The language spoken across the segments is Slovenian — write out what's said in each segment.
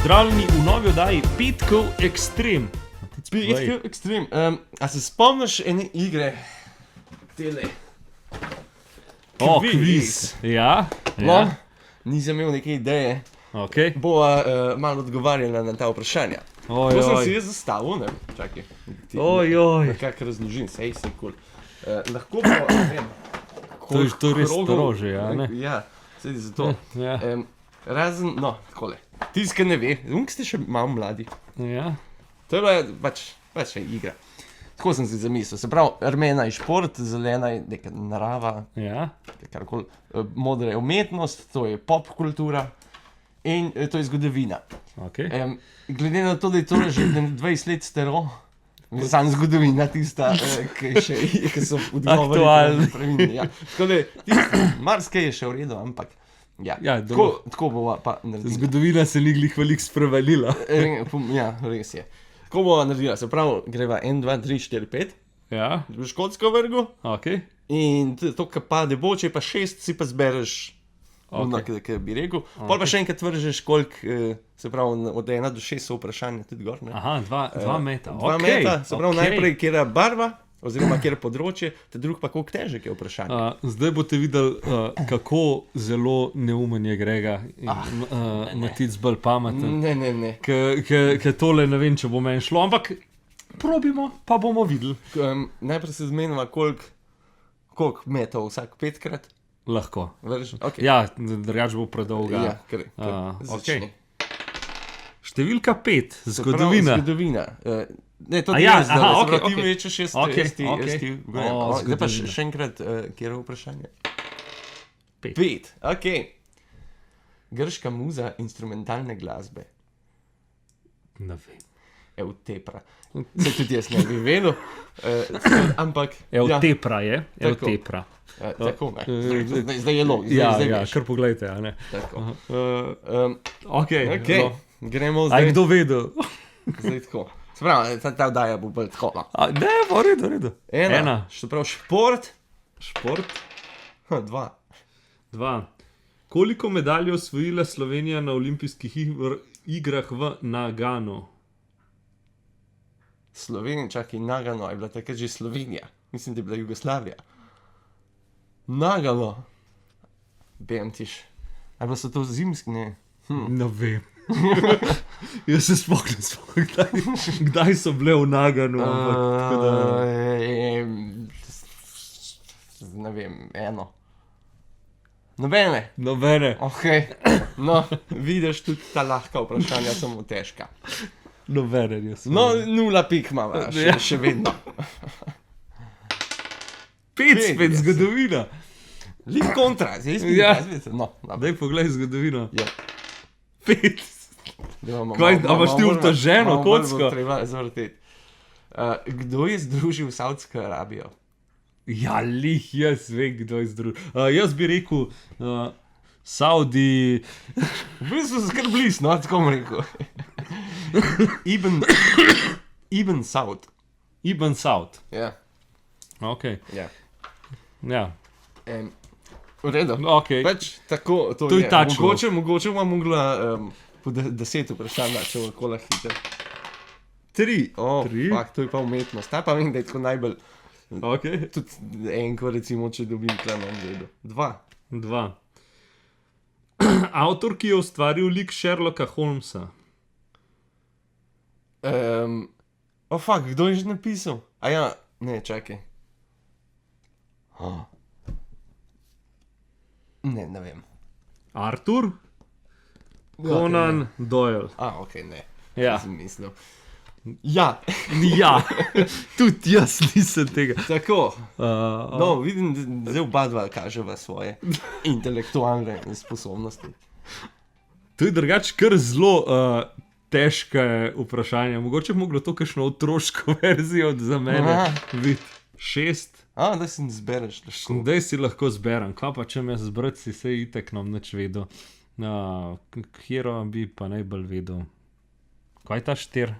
Pozdravljeni v novi oddaji Petkov Extreme. Petkov Extreme. A se spomniš ene igre? Tele. Kviz. Ja. No, nisem imel neke ideje. Okay. Bova malo odgovarjala na ta vprašanja. To sem si jaz zastavil, ne? Čakaj. Nekako razložim, sej se kul. Lahko bo, ne vem. To je res strože, ja, ne? Ja, sedi za to. Ja. Razen, no, takole. Tisti, ki ne ve, ste še malo mladi. Ja. To je bila pač igra. Tako sem si zamislil. Se pravi, rumena je šport, zelena je neka narava, Ja. karkoli, modra je umetnost, to je pop kultura in to je zgodovina. Okay. Glede na to, da je to že 20 let staro, sam zgodovina tista, ki so odgovori Aktualni. pravilni. Ja. Tako da, marsikaj je še v redu, ampak ja, tako bova pa naredila. Zgodovina se ni glih veliko sprevalila. Ja, res je. Tako bova naredila, se pravi, greva 1, 2, 3, 4, 5, Ja. v škotsko vrgo Okay. in to, kar pade bo, če pa 6, si pa zbereš, ki bi rekel. Pol pa še enkrat vržeš, koliko, se pravi, od 1 do 6 so vprašanja tudi gor, ne? Aha, dva meta. Dva meta, se pravi, najprej, kjera barva, oziroma kjera področje, te drug pa koliko težek je vprašanje. Zdaj boste videli, kako zelo neumen je Grega in Matic bolj pameten. Ne. Ker tole ne vem, če bo meni šlo, ampak probimo, pa bomo videli. Najprej se zmenimo, koliko metov vsak 5-krat Lahko. vrži. Okay. Ja, drugač bo predolga. Ja, kar Okay. Številka 5, zgodovina. Zgodovina. Ne, to A ti ja, jaz zdaj, aha, se pravi, okej, ti okej. večeš, jaz Okej, ti. okej. Zdaj pa Zgodovina. še enkrat, kjer je vprašanje? 5. 5, okej. Grška muza instrumentalne glasbe. Ne vem. Eutepra. Se tudi jaz ne bi vedel, ampak... Eutepra je, Tako. Eutepra. Tako, ne. Zdaj je log, Ja, zdaj ja, veš. kar poglejte, a ne. Tako. Okay, Okej, no. gremo A je zdaj. kdo vedel? Zdaj tako. Se pravi, ta vdaja bo bolj tako. No. Ne, v redu. Ena. Se pravi, šport. Šport. 2. 2. Koliko medalj je osvojila Slovenija na olimpijskih igrah v Naganu? Slovenija, čakaj, Nagano, je bila takrat že Slovenija. Mislim, da je bila Jugoslavija. Nagano. Bemtiš. Ali pa so to zimski, ne? Ne vem. Jaz se spomnim, kdaj so bile v Naganu. Tako da... Ne vem, eno. Nobene. Nobene. No, vidiš, tudi ta lahka vprašanja so mu težka. Nobene, jaz. No, 0 pik imamo, še vedno. 5 spet, zgodovina. Lik kontra, zdaj spet Ja. razvijete. No, Daj poglej zgodovino. Ja. 5. Kaj, a imaš ti vtoženo kocko? Treba zvrteti. Kdo je združil Saudsko Arabijo? Ja, lih, jaz vem, kdo je združil. Jaz bi rekel, Saudi... V bistvu so kar blizu, no, tako bom rekel. Ibn Saud. Ibn Saud. Ja. Ok. Ja. Ja. V redu. Ok. Pač tako, to je tačno. Mogoče bom mogla po 10 vprašanj, če bo kola hiter. 3. Tri? Fak, to je pa umetnost. Ta pa vem, da je tako najbolj, Ok. tudi enko recimo, če dobim tle na redu. 2. 2. Avtor, ki je ustvaril lik Sherlocka Holmesa. Fak, kdo je že napisal? A ja, ne, čakaj. Ne vem. Arthur Conan Doyle. Ok, ne. Ja. Sem mislil. Ja, Ja, tudi jaz nisem tega. tako. No, vidim, da zdaj oba dva kaževa svoje intelektualne sposobnosti. To je drugače kar zelo težke vprašanja. Mogoče bi moglo to kakšno otroško verzijo za mene videti. 6. Da si ne zbereš lahko. Zdaj si lahko zberem. Kaj pa če me zbrati, si se itek nam nič vedel. Kjero bi pa najbolj vedel? Kaj je ta 4?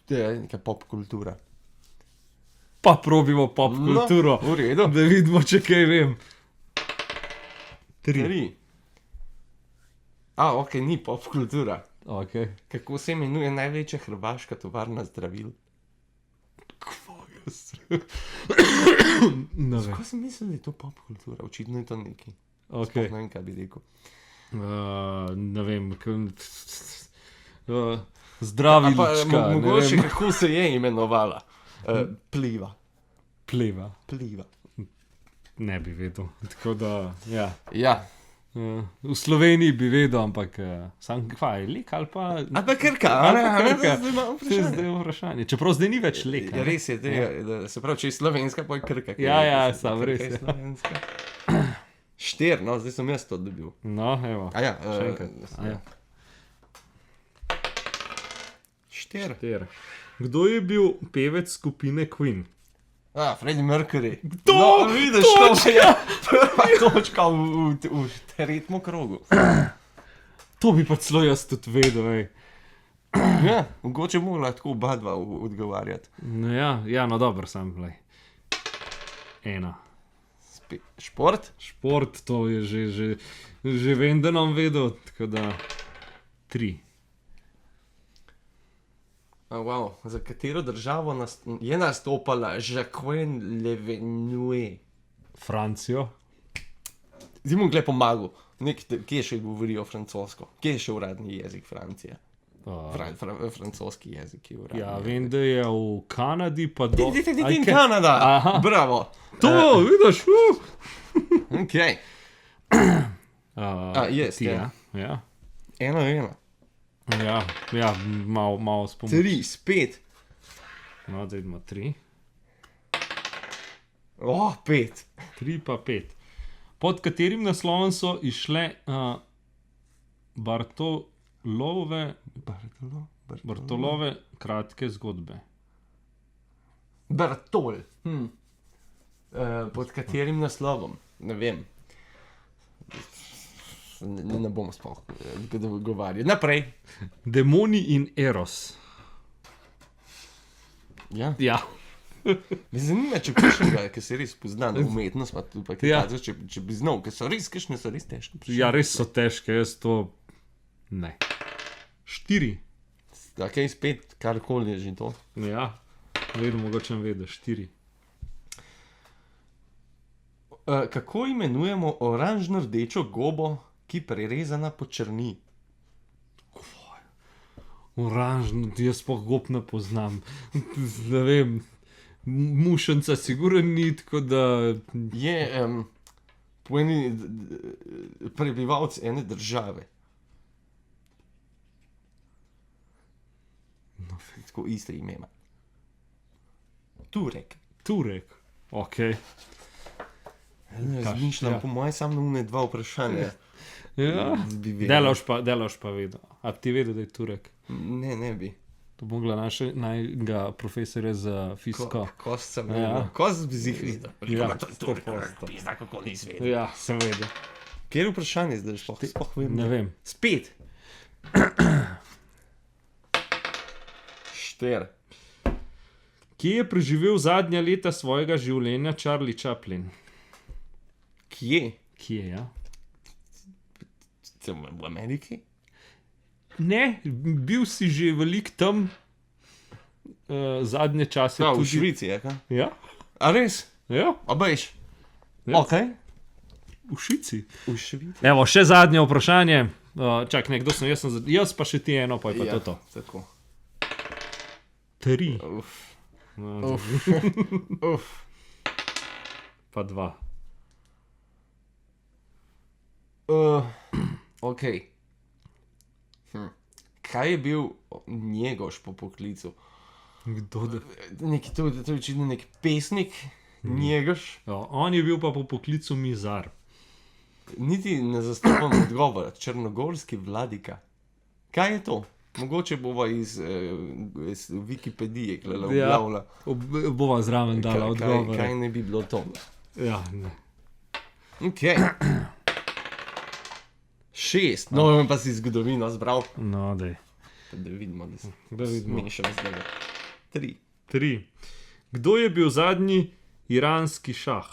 To je neka pop kultura. Pa probimo pop kulturo. No, v redu. Da vidimo, če kaj vem. 3. Ok, ni pop kultura. Okay. Kako se imenuje največja hrvaška tovarna zdravil? Ne vem. Kako sem mislil, da je to pop kultura? Očitno je to nekaj. Okay. Ne vem, kaj bi rekel. Ne vem. Zdravilička. Mogoče kako se je imenovala? Pliva. Pleva. Pliva. Ne bi vedel. Tako da, ja. Ja. V Sloveniji bi vedel, ampak sam kvaj, lek ali pa... Ali pa Krka, Ali pa Krka. Zdaj imam To je zdaj vprašanje. Čeprav zdaj ni več lek. Ja, res je, se pravi, če je slovenska, pa je Krka. Ja, sam res je. Štir, no, zdaj sem jaz to dobil. No, evo. A ja, Še enkrat. Ja. Štir. Kdo je bil pevec skupine Queen? Freddie Mercury. To, no, vidiš, to je prva točka v tretjem krogu. To bi pa celo jaz tudi vedel, ej. Ja, mogoče mogla tako oba dva odgovarjati. No ja, no dobro, sam, glej. 1. Šport? Šport, to je že vem, da nam vedel, tako da 3. Wow. Za katero državo je nastopala Jacqueline Levenue? Francijo. Zdaj mu gled pomagal. Kje še govorijo francosko? Kje je še uradni jezik Francije? Francoski jezik je uradni. Ja, vem, da je v Kanadi, pa do... Kanada! Aha. Bravo! To, vidiš? Ok. Yes, ja. Ja. 1-1. Ja, malo spomnim. 3, spet. No, zdaj ima 3. 5. 3 pa 5. Pod katerim naslovom so išle Bartolove kratke zgodbe? Bartol. Pod katerim naslovom? Ne vem. Ne bom sploh govoril. Naprej. Demoni in Eros. Ja. Ja. Me zanima, če kakšnega, ki se res pozna na umetnost, pa tudi kaj takega, če bi znal, ker so res težke. Ja, res so težke, jaz to... Ne. 4. Ok, spet karkoli je že to. Ja, vedno mogoče vedeš, 4. Kako imenujemo oranžno-rdečo gobo, ki prerezana počrni? Oranžno, jaz pa gob ne poznam. Ne vem, mušenca siguren ni, tako da... Je prebivalec ene države. No, tako iste ime ima. Turek, ok. Razmišljam, po mojem samo une 2 vprašanja. Ja, delaš pa vedel. A ti vedel, da je Turek? Ne bi. To bo mogla najga profesorja za fisko. Kost sem vedel. Kost bi zih videl. Ja, Pizda, kako nisi vedel. ja, sem vedel. Kjer je vprašanje zdaj? Sploh vem. Ne vem. Spet. 4. Kje je preživel zadnja leta svojega življenja Charlie Chaplin? Kje? Kje, ja? V Ameriki? Ne, bil si že velik tam zadnje čase. Ja, v Švici, je kaj? Ja? A res? Ja? A bejš? Ja. Ok. V Švici. V Švici. Evo, še zadnje vprašanje. Čak, nekdo sem, jaz pa še ti eno, pa je pa Ja, to. tako. 3. Uf. Pa 2. Ok. Kaj je bil Njegoš po poklicu? Kdo da? To je očitno nek pesnik, Njegoš. Ja, on je bil pa po poklicu mizar. Niti ne zastopam odgovora. Črnogorski vladika. Kaj je to? Mogoče bova iz Wikipedije objavila. Bova zraven dala odgovor. Kaj ne bi bilo to? Ja, ne. Ok. 6. No, pa si zgodovino zbral. No, dej. Da vidimo, da se vidimo. smešam zdaj. 3. 3. Kdo je bil zadnji iranski šah?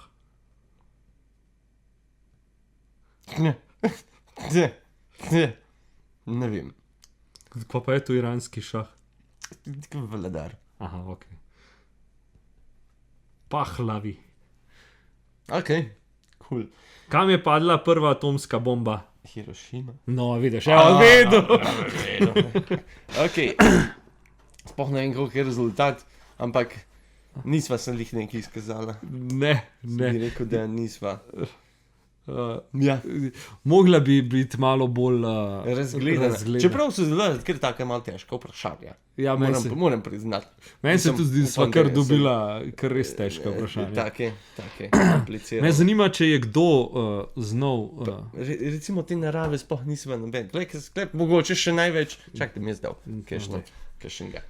Ne vem. Kva pa je to iranski šah? Vladar. Aha, ok. Pahlavi. Ok, cool. Kam je padla prva atomska bomba? Hirošima. No, vidiš, evo, vedel. Ok. Sploh ne vem, koliko je rezultat, ampak nisva se lih nekaj izkazala. Ne. Bi rekel, da nisva. Ja. Mogla bi biti malo bolj Razgledana. Čeprav so zelo, ker tako malo težko vprašanje. Ja, Moram priznati. meni se tudi zdi, da sva kar dobila kar res težka vprašanja. Take, komplicirano. Me zanima, če je kdo znal. Recimo te narave sploh nisva noben. Sklep, mogoče še največ. Čakajte, mi je zdal. Kakšnega.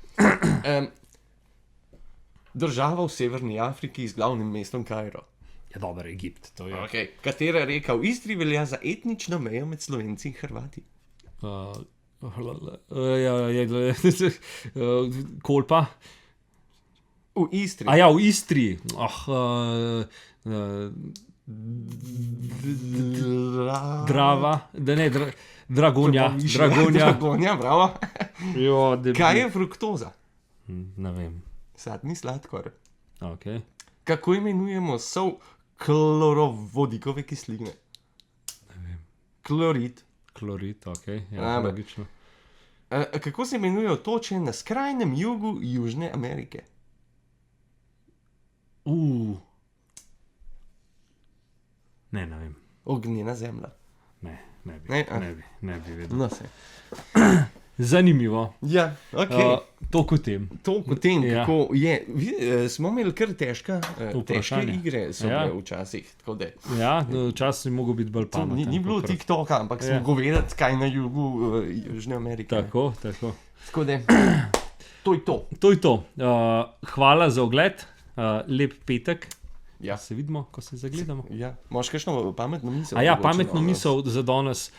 Država v Severni Afriki z glavnim mestom Kairo. Je dober Egipt, to je. Okay. Katera reka v Istri velja za etnično mejo med Slovenci in Hrvati? Kolpa. V Istri. A ja, v Istri. Drava, da ne, Dragonja. Dragonja, bravo. Jo, Kaj je fruktoza? Ne vem. Sadni sladkor. Okay. Kako imenujemo sol klorovodikove kisline? Ne vem. Klorid. Klorid, ok, ja, logično. Kako se imenujejo toče na skrajnem jugu Južne Amerike? Ne vem. Ognjena zemlja. Ne bi vedel. No, se. Zanimivo. Ja, ok. To kot tem. Ja. Kako je. Smo imeli kar težke Vprašanja. igre, so Ja. bile včasih. Tako da. Ja, včasih je mogel biti bolj pameten. Ni bilo TikToka, ampak smo govedati, kaj na jugu Južne Amerike. Tako. Tako da, to je to. To je to. Hvala za ogled, lep petek. Ja. Se vidimo, ko se zagledamo. Ja. Imaš kakšno pametno misel? Ja, pametno misel za danes.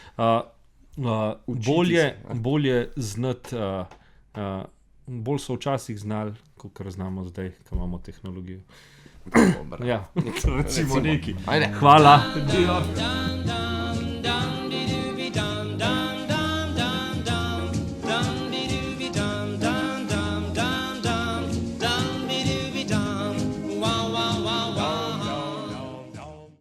Bolje znati, bolj so včasih znali, kot znamo zdaj, ko imamo tehnologijo. Ja, recimo neki. Ajde. Hvala.